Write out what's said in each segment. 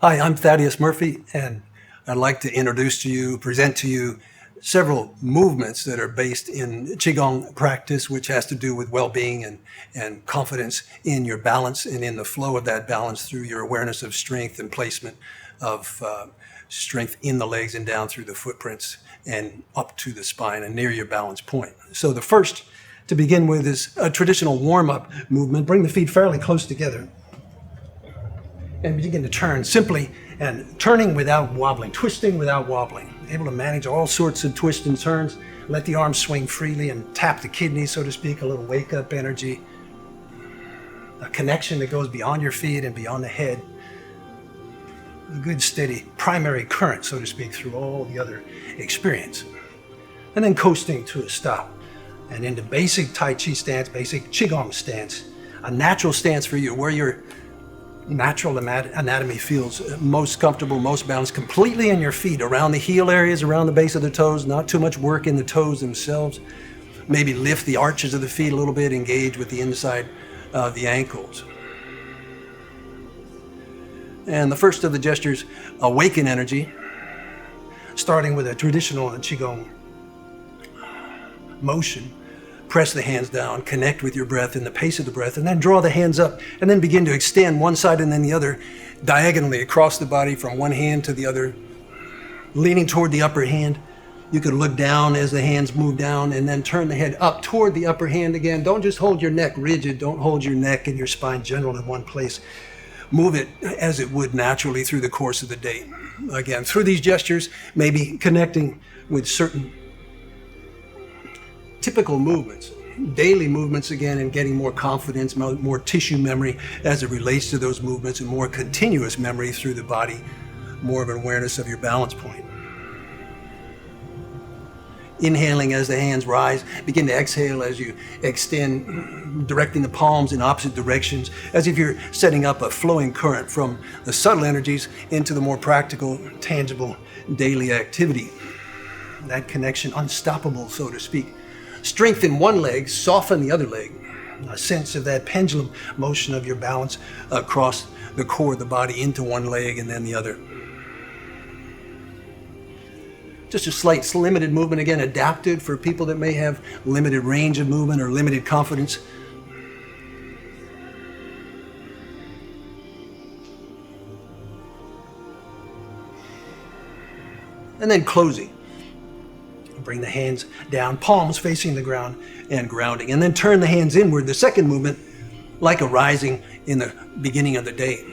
Hi, I'm Thaddeus Murphy, and I'd like to present to you several movements that are based in Qigong practice, which has to do with well-being and confidence in your balance and in the flow of that balance through your awareness of strength and placement of strength in the legs and down through the footprints and up to the spine and near your balance point. So the first to begin with is a traditional warm-up movement. Bring the feet fairly close together and begin to turn simply, and turning without wobbling, twisting without wobbling, able to manage all sorts of twists and turns. Let the arms swing freely and tap the kidneys, so to speak, a little wake-up energy, a connection that goes beyond your feet and beyond the head, a good steady primary current, so to speak, through all the other experience. And then coasting to a stop and into basic Tai Chi stance, basic Qigong stance, a natural stance for you where your natural anatomy feels most comfortable, most balanced, completely in your feet, around the heel areas, around the base of the toes, not too much work in the toes themselves. Maybe lift the arches of the feet a little bit, engage with the inside of the ankles. And the first of the gestures, awaken energy, starting with a traditional Qigong motion. Press the hands down, connect with your breath and the pace of the breath, and then draw the hands up, and then begin to extend one side and then the other diagonally across the body from one hand to the other, leaning toward the upper hand. You could look down as the hands move down and then turn the head up toward the upper hand again. Don't just hold your neck rigid. Don't hold your neck and your spine general in one place. Move it as it would naturally through the course of the day. Again, through these gestures, maybe connecting with certain typical movements, daily movements again, and getting more confidence, more tissue memory as it relates to those movements, and more continuous memory through the body, more of an awareness of your balance point. Inhaling as the hands rise, begin to exhale as you extend, directing the palms in opposite directions, as if you're setting up a flowing current from the subtle energies into the more practical, tangible daily activity. That connection unstoppable, so to speak. Strengthen one leg, soften the other leg. A sense of that pendulum motion of your balance across the core of the body into one leg and then the other. Just a slight limited movement, again, adapted for people that may have limited range of movement or limited confidence. And then closing. Bring the hands down, palms facing the ground and grounding. And then turn the hands inward, the second movement, like a rising in the beginning of the day.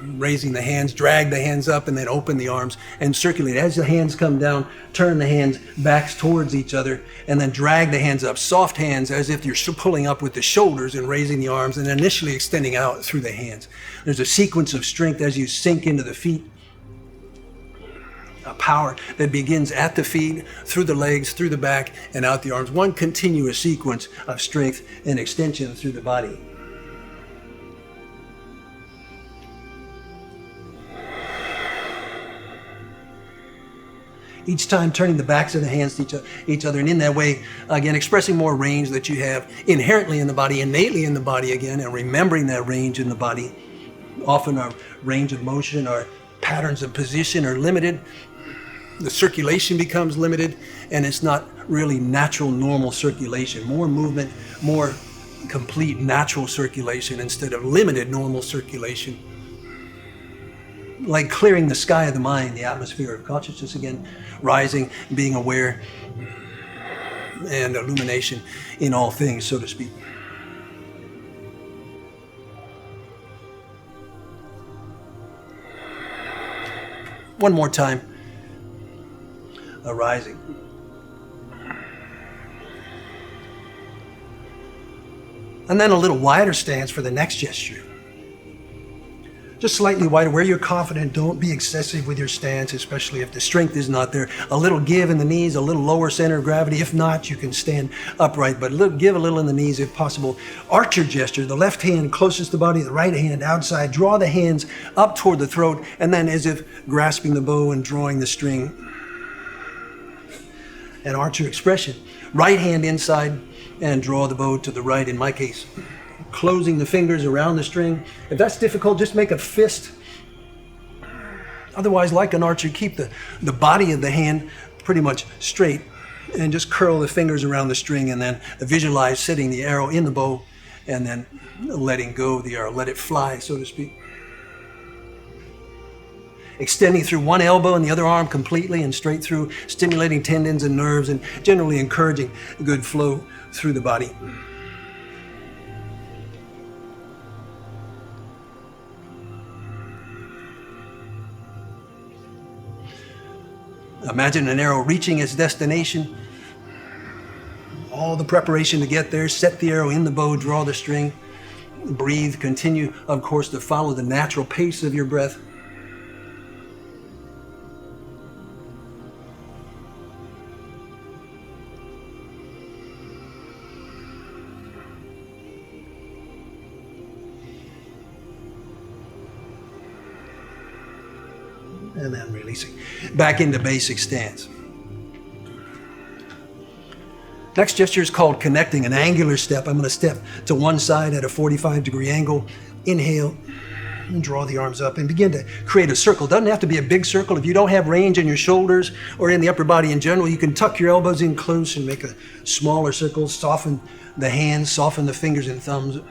Raising the hands, drag the hands up, and then open the arms and circulate. As the hands come down, turn the hands backs towards each other, and then drag the hands up. Soft hands, as if you're pulling up with the shoulders and raising the arms, and initially extending out through the hands. There's a sequence of strength as you sink into the feet. A power that begins at the feet, through the legs, through the back, and out the arms. One continuous sequence of strength and extension through the body. Each time turning the backs of the hands to each other, and in that way, again, expressing more range that you have inherently in the body, innately in the body again, and remembering that range in the body. Often our range of motion, our patterns of position are limited. The circulation becomes limited, and it's not really natural, normal circulation. More movement, more complete natural circulation instead of limited normal circulation. Like clearing the sky of the mind, the atmosphere of consciousness again, rising, being aware, and illumination in all things, so to speak. One more time. Arising. And then a little wider stance for the next gesture. Just slightly wider, where you're confident. Don't be excessive with your stance, especially if the strength is not there. A little give in the knees, a little lower center of gravity. If not, you can stand upright, but give a little in the knees if possible. Archer gesture, the left hand closest to the body, the right hand outside. Draw the hands up toward the throat, and then as if grasping the bow and drawing the string. An archer expression. Right hand inside and draw the bow to the right in my case. Closing the fingers around the string. If that's difficult, just make a fist Otherwise, like an archer, keep the body of the hand pretty much straight and just curl the fingers around the string, and then visualize setting the arrow in the bow and then letting go of the arrow. Let it fly, so to speak. Extending through one elbow and the other arm completely and straight through, stimulating tendons and nerves and generally encouraging good flow through the body. Imagine an arrow reaching its destination. All the preparation to get there. Set the arrow in the bow, draw the string, breathe, continue, of course, to follow the natural pace of your breath. And then releasing back into basic stance. Next gesture is called connecting, an angular step. I'm going to step to one side at a 45-degree angle. Inhale and draw the arms up and begin to create a circle. Doesn't have to be a big circle. If you don't have range in your shoulders or in the upper body in general, you can tuck your elbows in close and make a smaller circle. Soften the hands, soften the fingers and thumbs.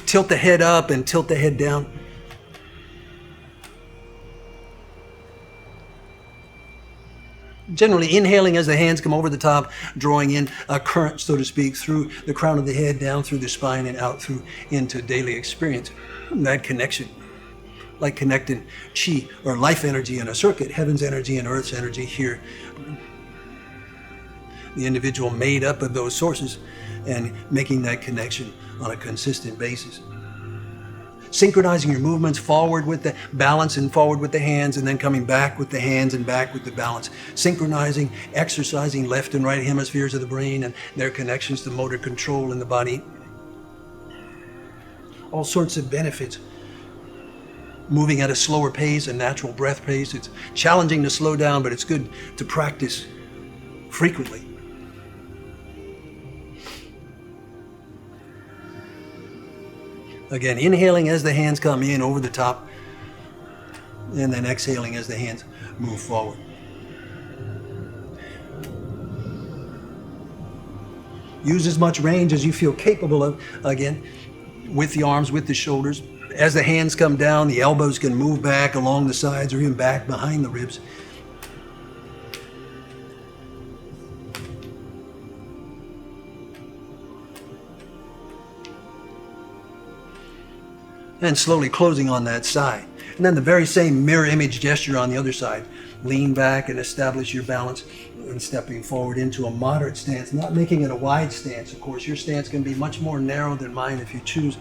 Tilt the head up and tilt the head down. Generally inhaling as the hands come over the top, drawing in a current, so to speak, through the crown of the head, down through the spine, and out through into daily experience. That connection, like connecting chi or life energy in a circuit, heaven's energy and earth's energy here. The individual made up of those sources and making that connection on a consistent basis. Synchronizing your movements forward with the balance and forward with the hands, and then coming back with the hands and back with the balance. Synchronizing, exercising left and right hemispheres of the brain and their connections to motor control in the body. All sorts of benefits. Moving at a slower pace, a natural breath pace. It's challenging to slow down, but it's good to practice frequently. Again, inhaling as the hands come in over the top, and then exhaling as the hands move forward. Use as much range as you feel capable of, again, with the arms, with the shoulders. As the hands come down, the elbows can move back along the sides or even back behind the ribs. And slowly closing on that side. And then the very same mirror image gesture on the other side. Lean back and establish your balance and stepping forward into a moderate stance, not making it a wide stance. Of course, your stance can be much more narrow than mine if you choose.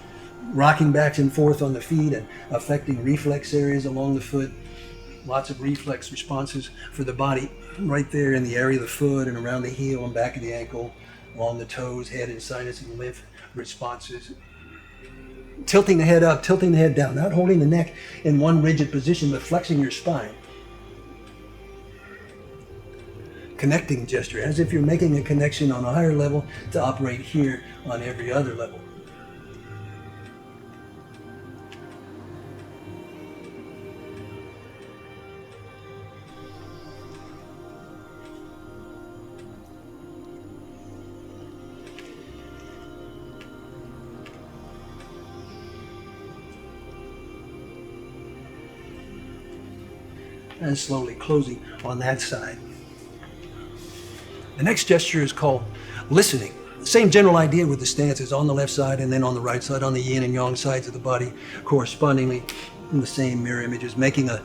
Rocking back and forth on the feet and affecting reflex areas along the foot. Lots of reflex responses for the body right there in the area of the foot and around the heel and back of the ankle, along the toes, head and sinus and lymph responses. Tilting the head up, tilting the head down, not holding the neck in one rigid position, but flexing your spine. Connecting gesture, as if you're making a connection on a higher level to operate here on every other level. And slowly closing on that side. The next gesture is called listening. Same general idea with the stances on the left side and then on the right side, on the yin and yang sides of the body, correspondingly in the same mirror images, making an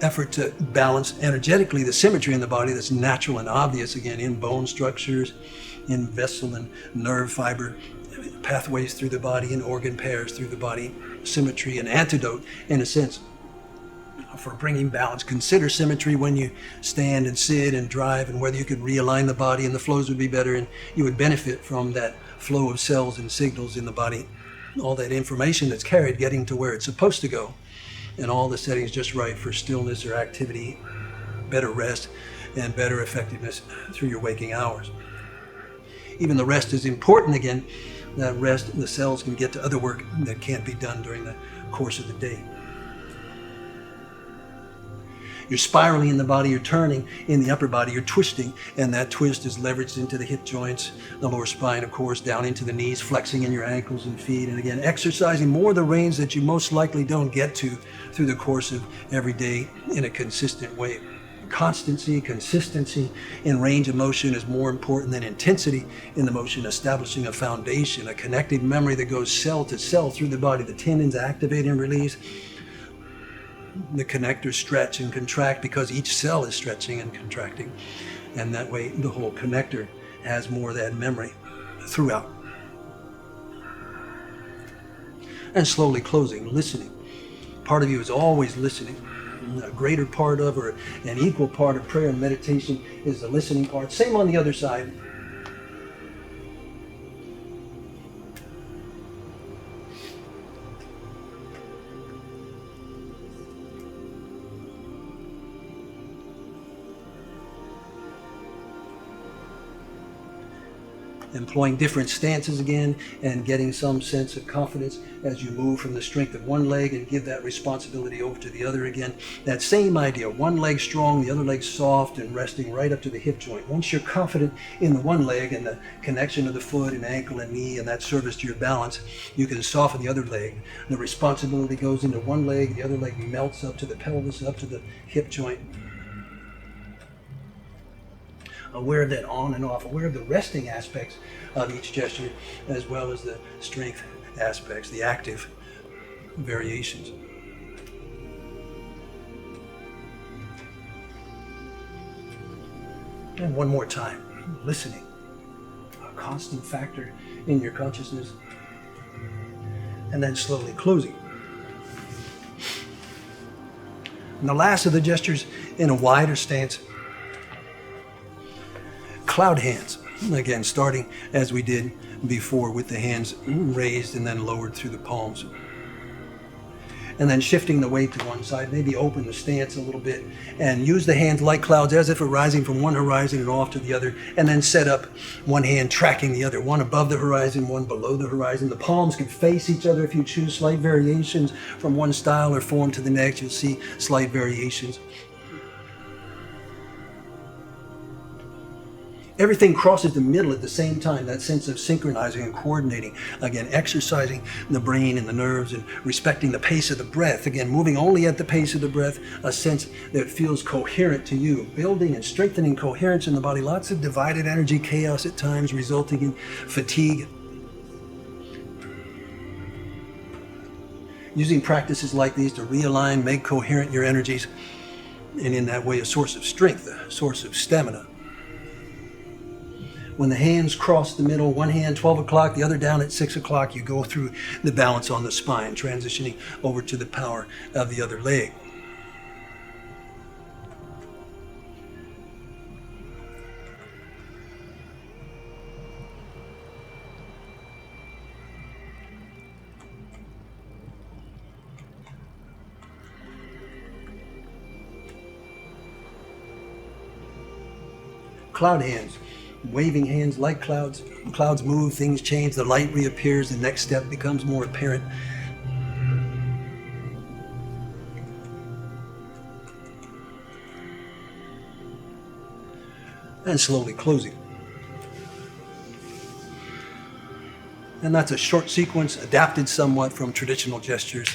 effort to balance energetically the symmetry in the body that's natural and obvious, again, in bone structures, in vessel and nerve fiber, pathways through the body, and organ pairs through the body, symmetry, an antidote, in a sense, for bringing balance. Consider symmetry when you stand and sit and drive, and whether you could realign the body and the flows would be better, and you would benefit from that flow of cells and signals in the body. All that information that's carried getting to where it's supposed to go, and all the settings just right for stillness or activity, better rest, and better effectiveness through your waking hours. Even the rest is important. Again, that rest, the cells can get to other work that can't be done during the course of the day. You're spiraling in the body, you're turning in the upper body, you're twisting, and that twist is leveraged into the hip joints, the lower spine, of course, down into the knees, flexing in your ankles and feet, and again, exercising more of the range that you most likely don't get to through the course of every day in a consistent way. Constancy, consistency in range of motion is more important than intensity in the motion, establishing a foundation, a connected memory that goes cell to cell through the body. The tendons activate and release. The connectors stretch and contract because each cell is stretching and contracting. And that way, the whole connector has more of that memory throughout. And slowly closing, listening. Part of you is always listening. A greater part of, or an equal part of prayer and meditation is the listening part. Same on the other side. Employing different stances again and getting some sense of confidence as you move from the strength of one leg and give that responsibility over to the other again. That same idea, one leg strong, the other leg soft and resting right up to the hip joint. Once you're confident in the one leg and the connection of the foot and ankle and knee and that service to your balance, you can soften the other leg. The responsibility goes into one leg, the other leg melts up to the pelvis, up to the hip joint. Aware of that on and off, aware of the resting aspects of each gesture, as well as the strength aspects, the active variations. And one more time, listening, a constant factor in your consciousness, and then slowly closing. And the last of the gestures in a wider stance, cloud hands. Again, starting as we did before with the hands raised and then lowered through the palms. And then shifting the weight to one side, maybe open the stance a little bit and use the hands like clouds as if arising from one horizon and off to the other, and then set up one hand tracking the other, one above the horizon, one below the horizon. The palms can face each other if you choose. Slight variations from one style or form to the next. You'll see slight variations. Everything crosses the middle at the same time, that sense of synchronizing and coordinating. Again, exercising the brain and the nerves and respecting the pace of the breath. Again, moving only at the pace of the breath, a sense that feels coherent to you. Building and strengthening coherence in the body. Lots of divided energy, chaos at times, resulting in fatigue. Using practices like these to realign, make coherent your energies, and in that way a source of strength, a source of stamina. When the hands cross the middle, one hand 12 o'clock, the other down at 6 o'clock, you go through the balance on the spine, transitioning over to the power of the other leg. Cloud hands. Waving hands like clouds. Clouds move, things change, the light reappears, the next step becomes more apparent. And slowly closing. And that's a short sequence adapted somewhat from traditional gestures.